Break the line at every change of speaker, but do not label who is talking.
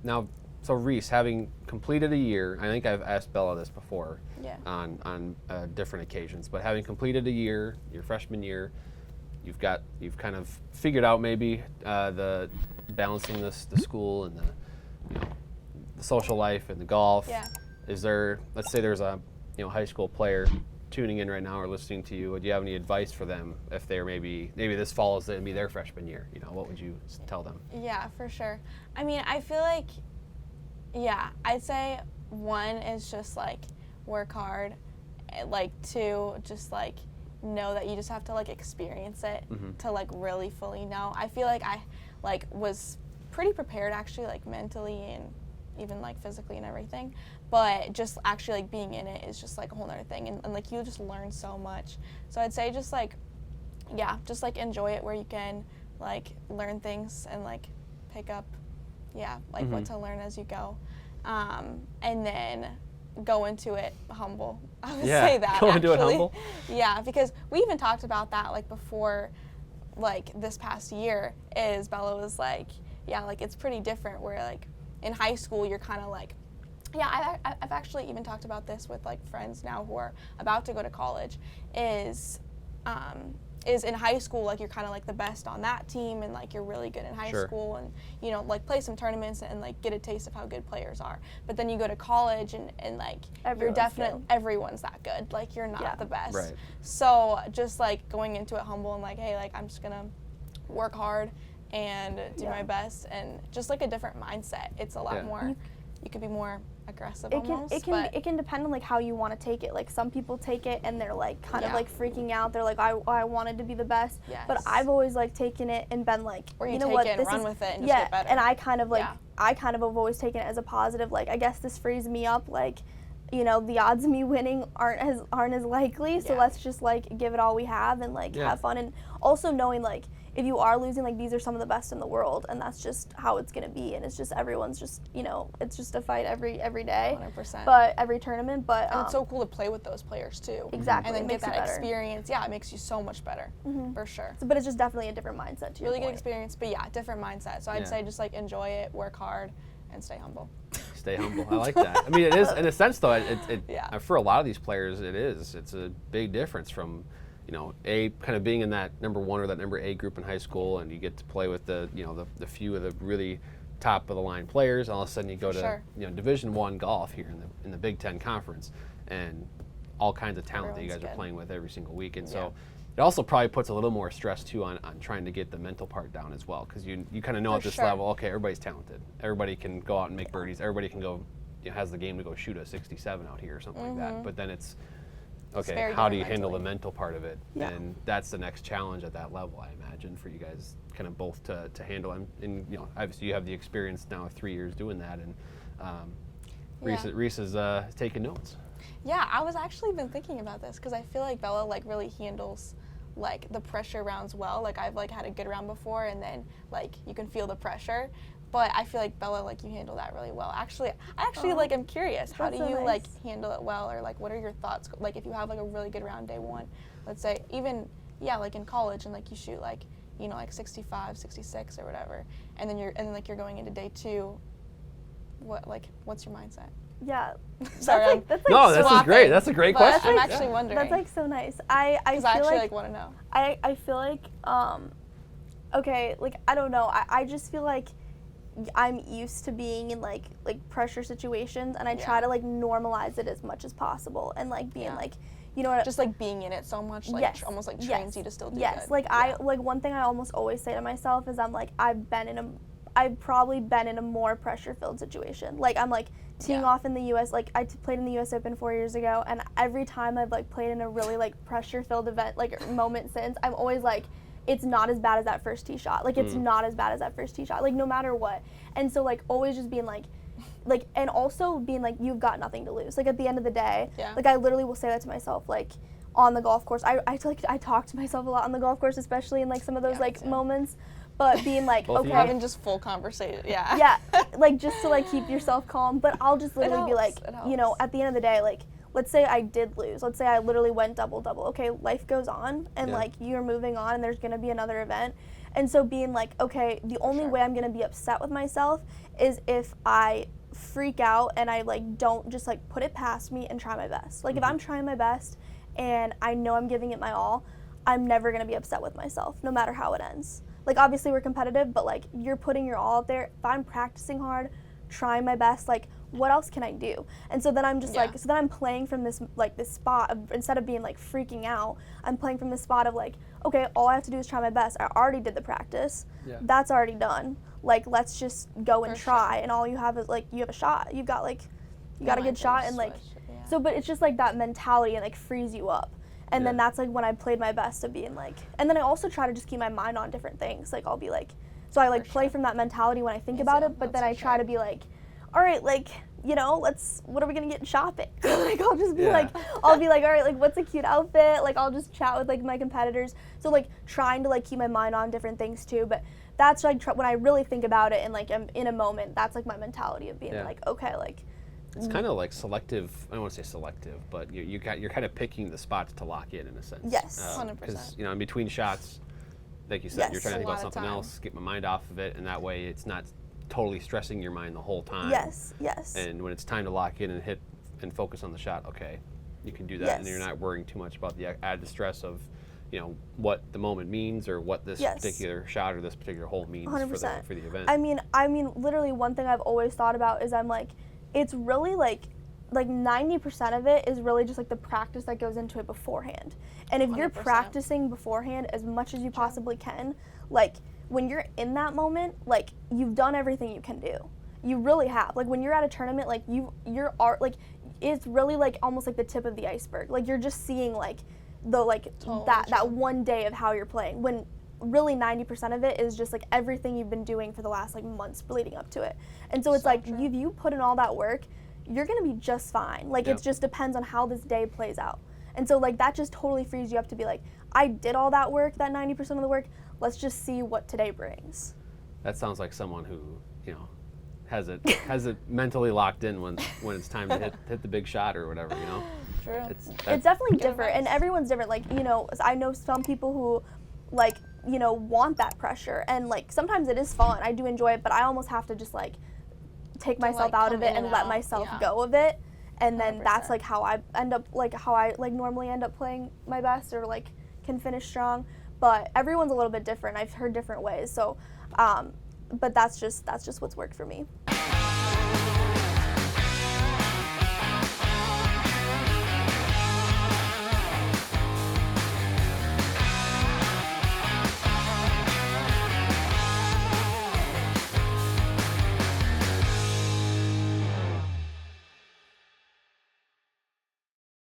Now, so Reese, having completed a year, I think I've asked Bella this before on different occasions, but having completed a year, your freshman year, you've kind of figured out maybe the balancing the school and the social life and the golf.
Yeah.
Is there, let's say there's a high school player tuning in right now or listening to you, do you have any advice for them if they're maybe this fall is going to be their freshman year? What would you tell them?
Yeah, for sure. I mean, I feel like, I'd say one is just like work hard, like two, just like know that you just have to like experience it to like really fully know. I feel like I like was pretty prepared actually, like mentally and even like physically and everything, but just actually like being in it is just like a whole nother thing, and like you just learn so much. So I'd say just like just like enjoy it where you can, like learn things and like pick up what to learn as you go, and then go into it humble. I would say that
go
into
it humble.
Yeah, because we even talked about that like before, like this past year, is Bella was like, like it's pretty different where like in high school you're kind of like, I've actually even talked about this with like friends now who are about to go to college, is in high school like you're kind of like the best on that team and like you're really good in high school and like play some tournaments and like get a taste of how good players are. But then you go to college and like everyone's that good. Like you're not the best.
Right.
So just like going into it humble and like, hey, like I'm just gonna work hard and do my best, and just like a different mindset. It's a lot more. You could be more aggressive almost.
It can depend on like how you want to take it. Like some people take it and they're like kind of like freaking out. They're like, I wanted to be the best. Yes. But I've always like taken it and been like,
or
you know
take
what,
it and
this
run
is,
with it and just get better.
And I kind of like I kind of have always taken it as a positive. Like I guess this frees me up. Like, the odds of me winning aren't as likely. So let's just like give it all we have and like have fun, and also knowing like if you are losing, like these are some of the best in the world, and that's just how it's gonna be, and it's just everyone's just it's just a fight every day,
100%.
But every tournament, but
and it's so cool to play with those players too.
Exactly,
and then get that experience. Yeah, it makes you so much better for sure.
So, but it's just definitely a different mindset too.
Really good experience, but different mindset. So I'd say just like enjoy it, work hard, and stay humble.
Stay humble. I like that. I mean, it is in a sense though. For a lot of these players, it's a big difference from kind of being in that number one or that number A group in high school, and you get to play with the few of the really top of the line players. All of a sudden, you go to Division I golf here in the Big Ten Conference, and all kinds of talent that you guys are playing with every single week. And so it also probably puts a little more stress too on trying to get the mental part down as well, because you kind of know at this level, okay, everybody's talented. Everybody can go out and make birdies. Everybody can go has the game to go shoot a 67 out here or something like that. But then it's okay, how do you handle the mental part of it? Yeah. And that's the next challenge at that level, I imagine, for you guys kind of both to handle. And obviously you have the experience now of 3 years doing that, and Reese is taking notes.
Yeah, I was actually been thinking about this because I feel like Bella like really handles like the pressure rounds well. Like I've like had a good round before, and then like you can feel the pressure. But I feel like Bella, like you handle that really well. I actually like I'm curious, how do you like handle it well, or like what are your thoughts? Like if you have like a really good round day one, let's say even like in college, and like you shoot like like 65, 66 or whatever, and then you're going into day two, what's your mindset?
Yeah.
Sorry,
that's
this is great. That's a great question.
I'm actually wondering.
That's like so nice. I
actually like want to know.
I feel like okay, like I don't know. I just feel like I'm used to being in like pressure situations, and I try to like normalize it as much as possible, and like being like,
just like being in it so much, like almost like trains you to still do good.
Like I like one thing I almost always say to myself is I'm like I've probably been in a more pressure-filled situation. Like I'm like teeing off in the U.S. Like I played in the U.S. Open 4 years ago, and every time I've like played in a really like pressure-filled event, like moment since, I'm always like, it's not as bad as that first tee shot. Like it's not as bad as that first tee shot. Like no matter what. And so like always just being like, and also being like, you've got nothing to lose. Like at the end of the day, like I literally will say that to myself, like on the golf course. I talk to myself a lot on the golf course, especially in like some of those like moments. But being like, okay,
having just full conversation,
like just to like keep yourself calm. But I'll just literally be like, at the end of the day, like let's say I did lose. Let's say I literally went double-double. Okay, life goes on, and like you're moving on, and there's gonna be another event. And so being like, okay, the only way I'm gonna be upset with myself is if I freak out and I like don't just like put it past me and try my best. Like if I'm trying my best and I know I'm giving it my all, I'm never gonna be upset with myself, no matter how it ends. Like obviously we're competitive, but like you're putting your all out there. If I'm practicing hard, trying my best, like what else can I do? And so then I'm just like, so then I'm playing from this like this spot of, instead of being like freaking out, I'm playing from this spot of like, okay, all I have to do is try my best. I already did the practice. That's already done. Like let's just go and try, and all you have is like you have a shot. You've got like you got a good shot, and like so. But it's just like that mentality and like frees you up. And then that's like when I played my best of being like, and then I also try to just keep my mind on different things. Like I'll be like, so I like play from that mentality when I think about it, but then I try to be like, all right, like, you know, what are we gonna get shopping? Like I'll just be like, I'll be like, all right, like what's a cute outfit? Like I'll just chat with like my competitors. So like trying to like keep my mind on different things too. But that's like when I really think about it and like I'm in a moment, that's like my mentality of being like, okay, like.
It's kind of like selective. I don't want to say selective, but you're kind of picking the spots to lock in a sense.
Yes,
100%.
Because in between shots, like you said, you're trying to think about something else, get my mind off of it, and that way it's not totally stressing your mind the whole time.
Yes, yes.
And when it's time to lock in and hit and focus on the shot, okay, you can do that, and you're not worrying too much about the added stress of, what the moment means or what this particular shot or this particular hole means
100%.
for the event.
I mean, literally one thing I've always thought about is I'm like, it's really like 90% of it is really just like the practice that goes into it beforehand. And if you're
100%.
practicing beforehand as much as you possibly can, like when you're in that moment, like you've done everything you can do. You really have. Like when you're at a tournament, like your art, like it's really like almost like the tip of the iceberg. Like you're just seeing like the that one day of how you're playing, when really 90% of it is just like everything you've been doing for the last like months leading up to it. And so it's like if you put in all that work, you're gonna be just fine. Like it just depends on how this day plays out. And so like that just totally frees you up to be like, I did all that work, that 90% of the work, let's just see what today brings.
That sounds like someone who, has it mentally locked in when it's time to hit the big shot or whatever,
True.
It's definitely different, and everyone's different. Like, I know some people who like, want that pressure, and like sometimes it is fun. I do enjoy it, but I almost have to just like take myself out of it and let myself go of it. And then 100%. That's like how I end up normally end up playing my best or like can finish strong. But everyone's a little bit different. I've heard different ways. So but that's just what's worked for me.